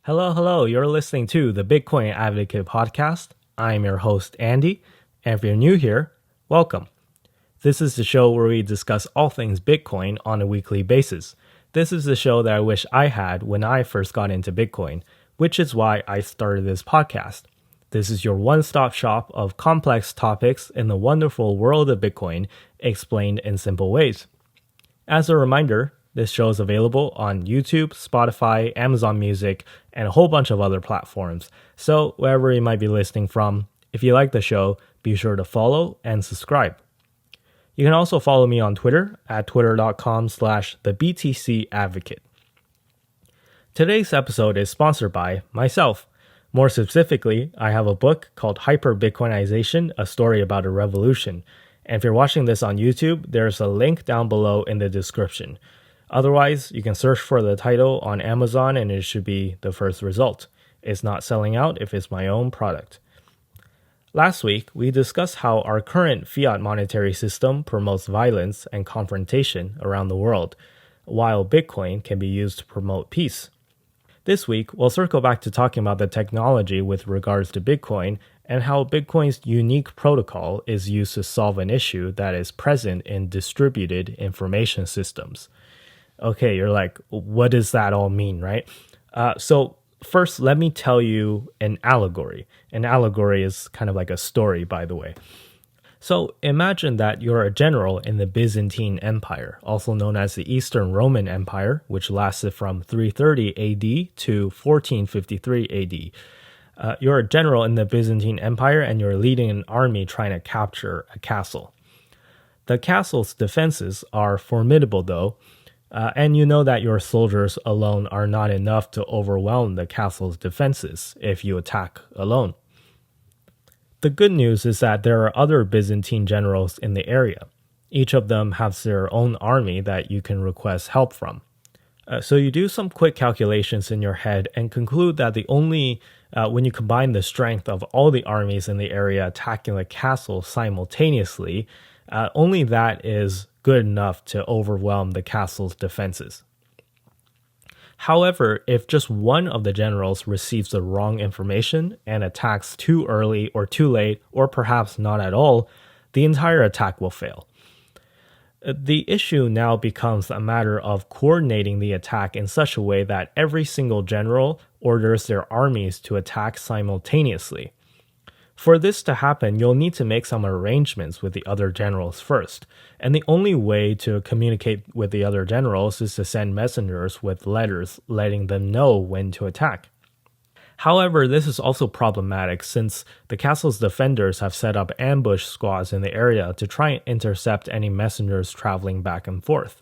Hello. You're listening to the Bitcoin Advocate podcast. I'm your host, Andy. And if you're new here, welcome. This is the show where we discuss all things Bitcoin on a weekly basis. This is the show that I wish I had when I first got into Bitcoin, which is why I started this podcast. This is your one-stop shop of complex topics in the wonderful world of Bitcoin explained in simple ways. As a reminder, this show is available on YouTube, Spotify, Amazon Music, and a whole bunch of other platforms. So wherever you might be listening from, if you like the show, be sure to follow and subscribe. You can also follow me on Twitter at twitter.com/thebtcadvocate. Today's episode is sponsored by myself. More specifically, I have a book called Hyper-Bitcoinization, A Story About a Revolution. And if you're watching this on YouTube, there's a link down below in the description. Otherwise, you can search for the title on Amazon and it should be the first result. It's not selling out if it's my own product. Last week, we discussed how our current fiat monetary system promotes violence and confrontation around the world, while Bitcoin can be used to promote peace. This week, we'll circle back to talking about the technology with regards to Bitcoin and how Bitcoin's unique protocol is used to solve an issue that is present in distributed information systems. Okay, you're like, what does that all mean, right? So first, let me tell you an allegory. An allegory is kind of like a story, by the way. So imagine that you're a general in the Byzantine Empire, also known as the Eastern Roman Empire, which lasted from 330 AD to 1453 AD. You're a general in the Byzantine Empire and you're leading an army trying to capture a castle. The castle's defenses are formidable though, and you know that your soldiers alone are not enough to overwhelm the castle's defenses if you attack alone. The good news is that there are other Byzantine generals in the area. Each of them has their own army that you can request help from. So you do some quick calculations in your head and conclude that when you combine the strength of all the armies in the area attacking the castle simultaneously, only that is good enough to overwhelm the castle's defenses. However, if just one of the generals receives the wrong information and attacks too early or too late, or perhaps not at all, the entire attack will fail. The issue now becomes a matter of coordinating the attack in such a way that every single general orders their armies to attack simultaneously. For this to happen, you'll need to make some arrangements with the other generals first, and the only way to communicate with the other generals is to send messengers with letters letting them know when to attack. However, this is also problematic since the castle's defenders have set up ambush squads in the area to try and intercept any messengers traveling back and forth.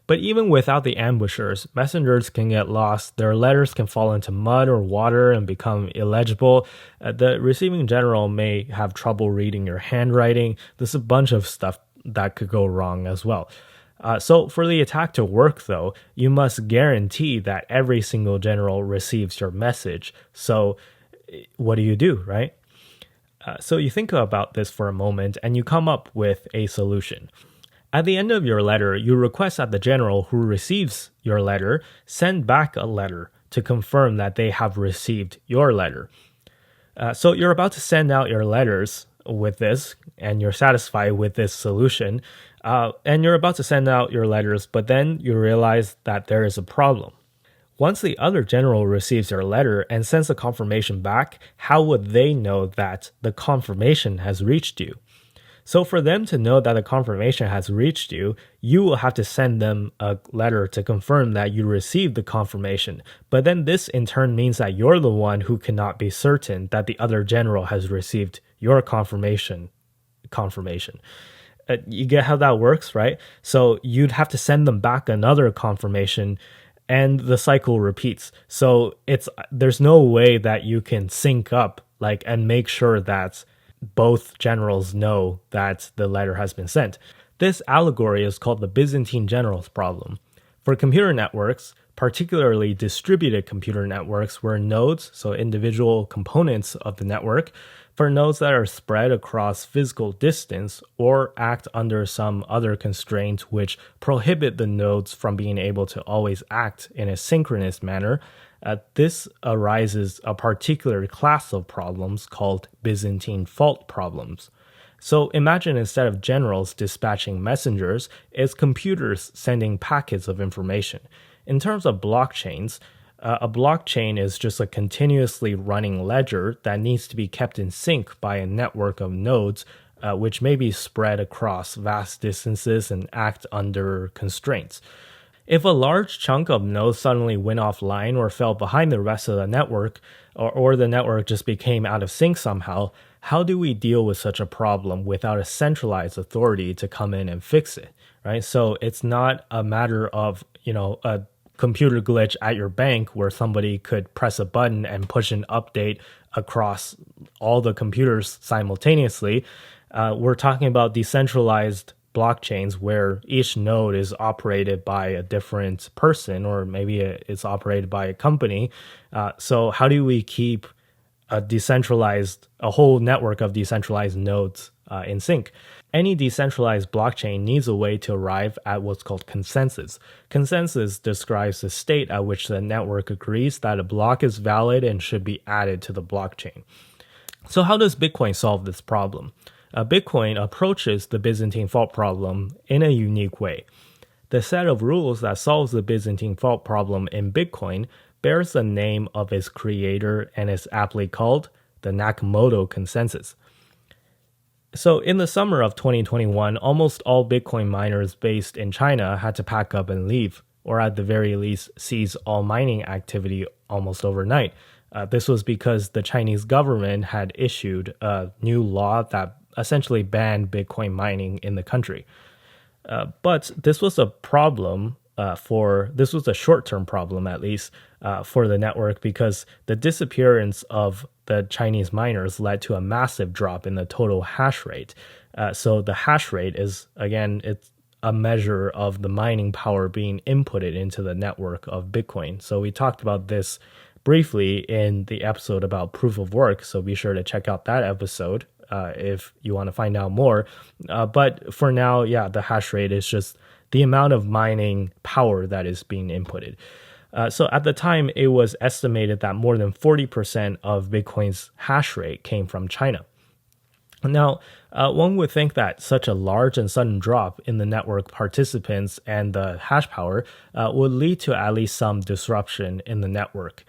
But even without the ambushers, messengers can get lost, their letters can fall into mud or water and become illegible. The receiving general may have trouble reading your handwriting. There's a bunch of stuff that could go wrong as well. So for the attack to work, though, you must guarantee that every single general receives your message. So what do, right? So you think about this for a moment and you come up with a solution. At the end of your letter, you request that the general who receives your letter send back a letter to confirm that they have received your letter. So you're about to send out your letters with this, and you're satisfied with this solution, and you're about to send out your letters, but then you realize that there is a problem. Once the other general receives your letter and sends a confirmation back, how would they know that the confirmation has reached you? So for them to know that the confirmation has reached you, you will have to send them a letter to confirm that you received the confirmation. But then this in turn means that you're the one who cannot be certain that the other general has received your confirmation. You get how that works, right? So you'd have to send them back another confirmation and the cycle repeats. So there's no way that you can sync up and make sure that both generals know that the letter has been sent. This allegory is called the Byzantine Generals Problem. For computer networks, particularly distributed computer networks where nodes, so individual components of the network, for nodes that are spread across physical distance or act under some other constraints which prohibit the nodes from being able to always act in a synchronous manner, this arises a particular class of problems called Byzantine fault problems. So imagine instead of generals dispatching messengers, it's computers sending packets of information. In terms of blockchains, a blockchain is just a continuously running ledger that needs to be kept in sync by a network of nodes, which may be spread across vast distances and act under constraints. If a large chunk of nodes suddenly went offline or fell behind the rest of the network, or the network just became out of sync somehow, how do we deal with such a problem without a centralized authority to come in and fix it, right? So it's not a matter of, a computer glitch at your bank where somebody could press a button and push an update across all the computers simultaneously. We're talking about decentralized blockchains where each node is operated by a different person, or maybe it's operated by a company. So how do we keep a whole network of decentralized nodes in sync? Any decentralized blockchain needs a way to arrive at what's called consensus. Consensus describes the state at which the network agrees that a block is valid and should be added to the blockchain. So how does Bitcoin solve this problem? Bitcoin approaches the Byzantine fault problem in a unique way. The set of rules that solves the Byzantine fault problem in Bitcoin bears the name of its creator and is aptly called the Nakamoto Consensus. So in the summer of 2021, almost all Bitcoin miners based in China had to pack up and leave, or at the very least cease all mining activity almost overnight. This was because the Chinese government had issued a new law that essentially banned Bitcoin mining in the country. But this was a problem this was a short-term problem, at least, for the network, because the disappearance of the Chinese miners led to a massive drop in the total hash rate. So the hash rate is, again, it's a measure of the mining power being inputted into the network of Bitcoin. So we talked about this briefly in the episode about proof of work, so be sure to check out that episode if you want to find out more. But for now, the hash rate is just the amount of mining power that is being inputted. So at the time, it was estimated that more than 40% of Bitcoin's hash rate came from China. Now, one would think that such a large and sudden drop in the network participants and the hash power would lead to at least some disruption in the network.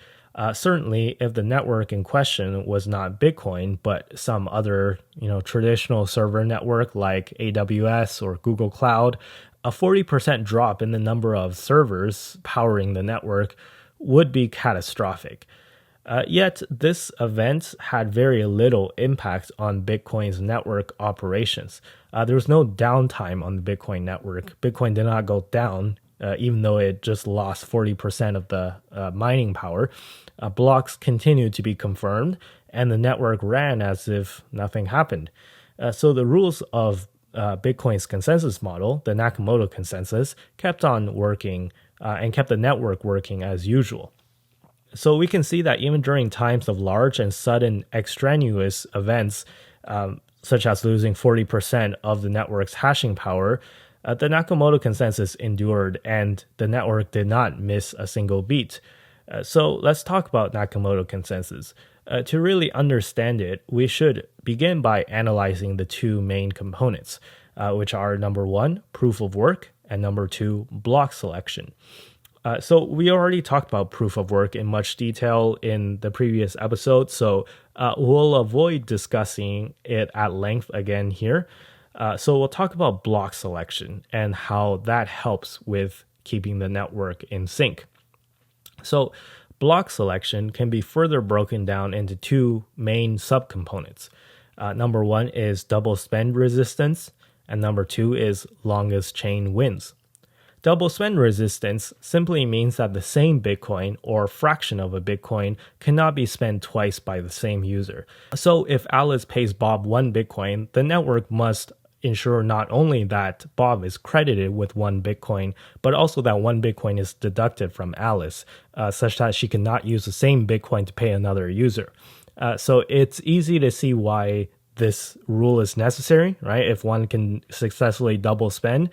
Certainly, if the network in question was not Bitcoin, but some other, traditional server network like AWS or Google Cloud, a 40% drop in the number of servers powering the network would be catastrophic. Yet, this event had very little impact on Bitcoin's network operations. There was no downtime on the Bitcoin network. Bitcoin did not go down, even though it just lost 40% of the mining power. Blocks continued to be confirmed, and the network ran as if nothing happened. So the rules of Bitcoin's consensus model, the Nakamoto Consensus, kept on working and kept the network working as usual. So we can see that even during times of large and sudden extraneous events, such as losing 40% of the network's hashing power, the Nakamoto Consensus endured and the network did not miss a single beat. So let's talk about Nakamoto Consensus. To really understand it, we should begin by analyzing the two main components, which are number one, proof of work, and number two, block selection. So we already talked about proof of work in much detail in the previous episode, so we'll avoid discussing it at length again here. So we'll talk about block selection and how that helps with keeping the network in sync. So block selection can be further broken down into two main subcomponents. Number one is double spend resistance, and number two is longest chain wins. Double spend resistance simply means that the same Bitcoin or fraction of a Bitcoin cannot be spent twice by the same user. So if Alice pays Bob 1 Bitcoin, the network must ensure not only that Bob is credited with 1 Bitcoin, but also that 1 Bitcoin is deducted from Alice, such that she cannot use the same Bitcoin to pay another user. So it's easy to see why this rule is necessary, right? If one can successfully double spend,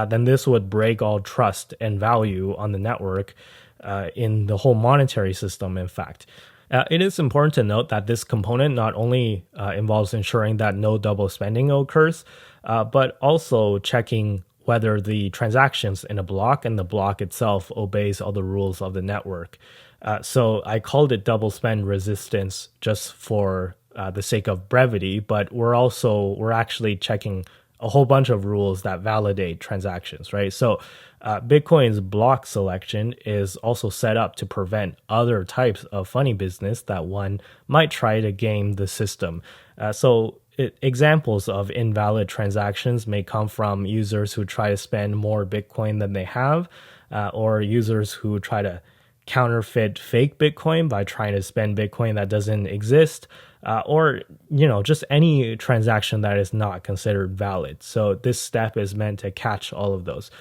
then this would break all trust and value on the network in the whole monetary system, in fact. It is important to note that this component not only involves ensuring that no double spending occurs, but also checking whether the transactions in a block and the block itself obeys all the rules of the network. So I called it double spend resistance just for the sake of brevity, but we're actually checking a whole bunch of rules that validate transactions, right? So Bitcoin's block selection is also set up to prevent other types of funny business that one might try to game the system. Examples of invalid transactions may come from users who try to spend more Bitcoin than they have, or users who try to counterfeit fake Bitcoin by trying to spend Bitcoin that doesn't exist, or just any transaction that is not considered valid. So this step is meant to catch all of those.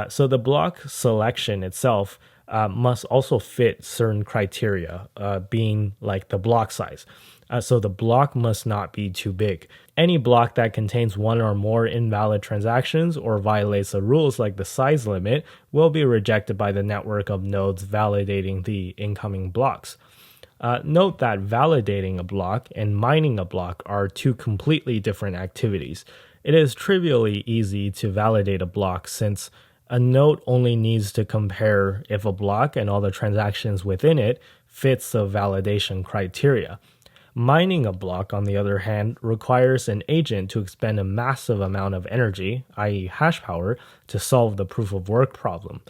So the block selection itself must also fit certain criteria, being like the block size. So the block must not be too big. Any block that contains one or more invalid transactions or violates the rules like the size limit will be rejected by the network of nodes validating the incoming blocks. Note that validating a block and mining a block are two completely different activities. It is trivially easy to validate a block since a node only needs to compare if a block and all the transactions within it fits the validation criteria. Mining a block, on the other hand, requires an agent to expend a massive amount of energy, i.e. hash power, to solve the proof of work problem.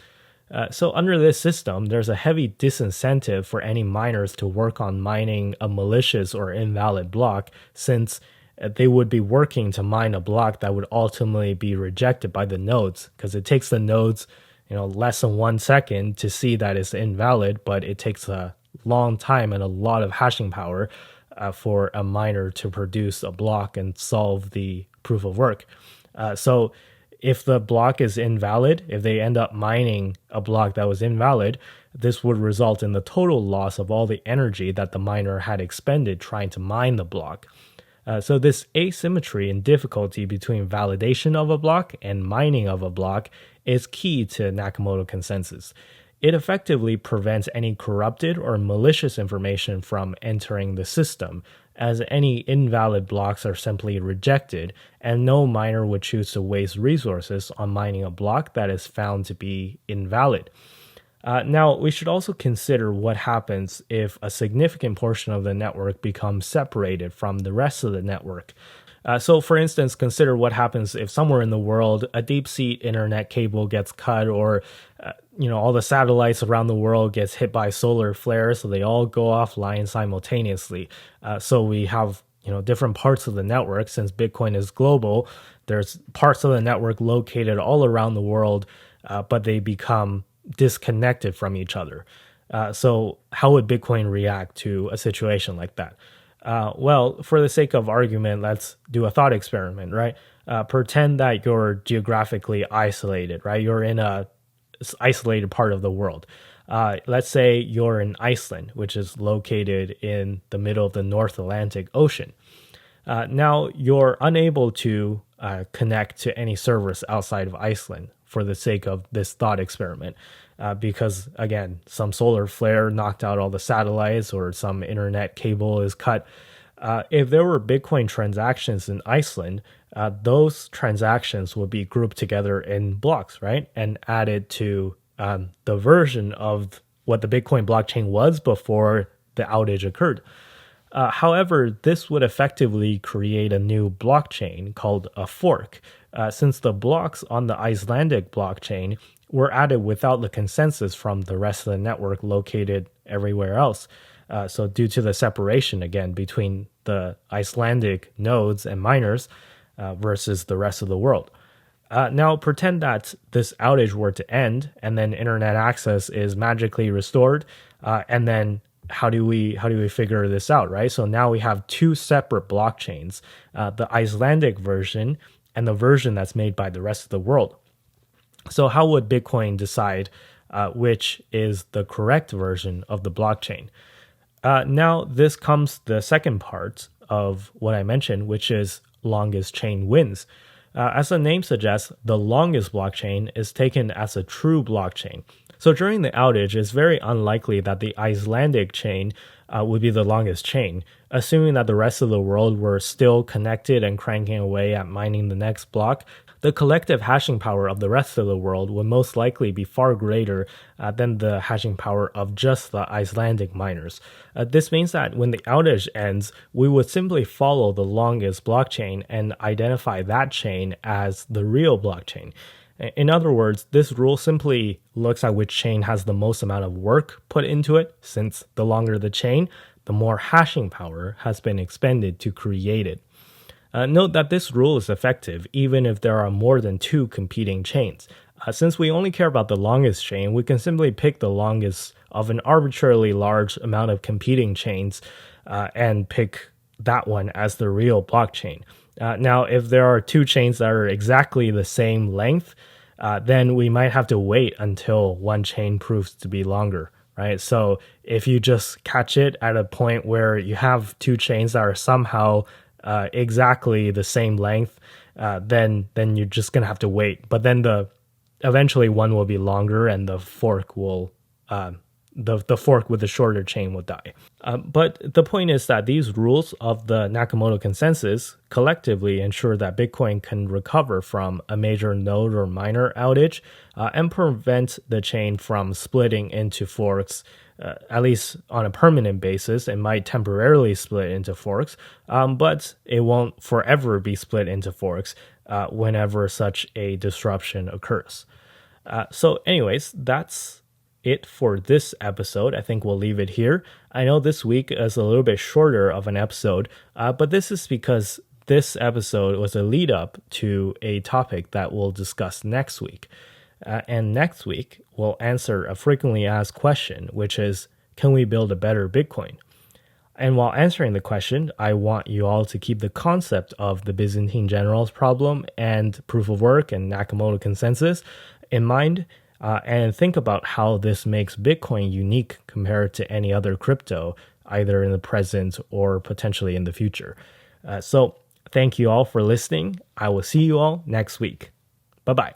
So under this system, there's a heavy disincentive for any miners to work on mining a malicious or invalid block, since they would be working to mine a block that would ultimately be rejected by the nodes, because it takes the nodes less than 1 second to see that it's invalid, but it takes a long time and a lot of hashing power for a miner to produce a block and solve the proof of work. So if the block is invalid, if they end up mining a block that was invalid, this would result in the total loss of all the energy that the miner had expended trying to mine the block. So this asymmetry and difficulty between validation of a block and mining of a block is key to Nakamoto Consensus. It effectively prevents any corrupted or malicious information from entering the system, as any invalid blocks are simply rejected, and no miner would choose to waste resources on mining a block that is found to be invalid. Now, we should also consider what happens if a significant portion of the network becomes separated from the rest of the network. So, for instance, consider what happens if somewhere in the world a deep-sea internet cable gets cut, or all the satellites around the world gets hit by solar flares, so they all go offline simultaneously. So we have different parts of the network. Since Bitcoin is global, there's parts of the network located all around the world, but they become disconnected from each other. So how would Bitcoin react to a situation like that? Well, for the sake of argument, let's do a thought experiment, right? Pretend that you're geographically isolated, right? You're in a isolated part of the world. Let's say you're in Iceland, which is located in the middle of the North Atlantic Ocean. Now, you're unable to connect to any servers outside of Iceland for the sake of this thought experiment. Because, again, some solar flare knocked out all the satellites, or some internet cable is cut. If there were Bitcoin transactions in Iceland, those transactions would be grouped together in blocks, right? And added to the version of what the Bitcoin blockchain was before the outage occurred. However, this would effectively create a new blockchain called a fork, since the blocks on the Icelandic blockchain were added without the consensus from the rest of the network located everywhere else. So due to the separation, again, between the Icelandic nodes and miners versus the rest of the world. Now, pretend that this outage were to end, and then internet access is magically restored, and then how do we figure this out, right? So now we have two separate blockchains. The Icelandic version and the version that's made by the rest of the world. So how would Bitcoin decide which is the correct version of the blockchain? Now, this comes the second part of what I mentioned, which is longest chain wins. As the name suggests, the longest blockchain is taken as a true blockchain. So during the outage, it's very unlikely that the Icelandic chain would be the longest chain, assuming that the rest of the world were still connected and cranking away at mining the next block. The collective hashing power of the rest of the world would most likely be far greater than the hashing power of just the Icelandic miners. This means that when the outage ends, we would simply follow the longest blockchain and identify that chain as the real blockchain. In other words, this rule simply looks at which chain has the most amount of work put into it, since the longer the chain, the more hashing power has been expended to create it. Note that this rule is effective even if there are more than two competing chains. Since we only care about the longest chain, we can simply pick the longest of an arbitrarily large amount of competing chains and pick that one as the real blockchain. Now, if there are two chains that are exactly the same length, then we might have to wait until one chain proves to be longer, right? So if you just catch it at a point where you have two chains that are somehow exactly the same length, then you're just gonna have to wait. But then eventually one will be longer, and the fork will the fork with the shorter chain will die. But the point is that these rules of the Nakamoto Consensus collectively ensure that Bitcoin can recover from a major node or miner outage and prevent the chain from splitting into forks. At least on a permanent basis. It might temporarily split into forks, but it won't forever be split into forks whenever such a disruption occurs. So anyways, that's it for this episode. I think we'll leave it here. I know this week is a little bit shorter of an episode, but this is because this episode was a lead up to a topic that we'll discuss next week. And next week, we'll answer a frequently asked question, which is, can we build a better Bitcoin? And while answering the question, I want you all to keep the concept of the Byzantine Generals Problem and proof of work and Nakamoto Consensus in mind, and think about how this makes Bitcoin unique compared to any other crypto, either in the present or potentially in the future. So thank you all for listening. I will see you all next week. Bye-bye.